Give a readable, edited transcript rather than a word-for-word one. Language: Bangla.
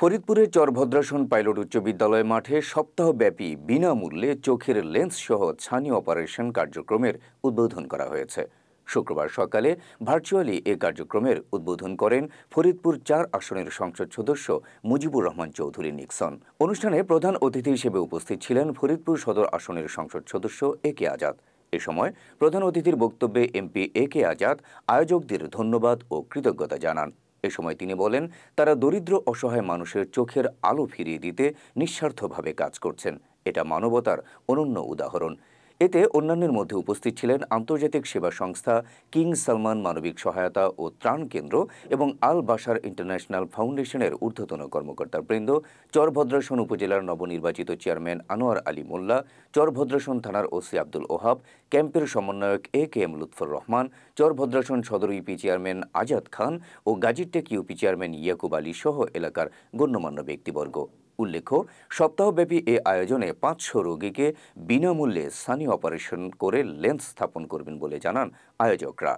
ফরিদপুরের চরভদ্রাসন পাইলট উচ্চ বিদ্যালয় মাঠে সপ্তাহব্যাপী বিনামূল্যে চোখের লেন্স সহ ছানি অপারেশন কার্যক্রমের উদ্বোধন করা হয়েছে। শুক্রবার সকালে ভার্চুয়ালি এ কার্যক্রমের উদ্বোধন করেন ফরিদপুর ৪ আসনের সংসদ সদস্য মুজিবুর রহমান চৌধুরী নিক্সন। অনুষ্ঠানে প্রধান অতিথি হিসেবে উপস্থিত ছিলেন ফরিদপুর সদর আসনের সংসদ সদস্য এ কে আজাদ। এ সময় প্রধান অতিথির বক্তব্যে এমপি এ কে আজাদ আয়োজকদের ধন্যবাদ ও কৃতজ্ঞতা জানান। এ সময় তিনি বলেন, তারা দরিদ্র অসহায় মানুষের চোখের আলো ফিরিয়ে দিতে নিঃস্বার্থভাবে কাজ করছেন। এটা মানবতার অনন্য উদাহরণ। এতে অন্যান্যের মধ্যে উপস্থিত ছিলেন আন্তর্জাতিক সেবা সংস্থা কিং সালমান মানবিক সহায়তা ও ত্রাণ কেন্দ্র এবং আল বাশার ইন্টারন্যাশনাল ফাউন্ডেশনের ঊর্ধ্বতন কর্মকর্তাবৃন্দ, চরভদ্রাসন উপজেলার নবনির্বাচিত চেয়ারম্যান আনোয়ার আলী মোল্লা, চরভদ্রাসন থানার ওসি আব্দুল ওহাব, ক্যাম্পের সমন্বয়ক এ কে এম লুৎফর রহমান, চরভদ্রাসন সদর ইউপি চেয়ারম্যান আজাদ খান ও গাজীরটেক ইউপি চেয়ারম্যান ইয়াকুব আলী সহ এলাকার গণ্যমান্য ব্যক্তিবর্গ। উল্লেখ্য, সপ্তাহব্যাপী এ আয়োজনে ৫০০ রোগীকে বিনামূল্যে ছানি অপারেশন করে লেন্স স্থাপন করবেন বলে জানান আয়োজকরা।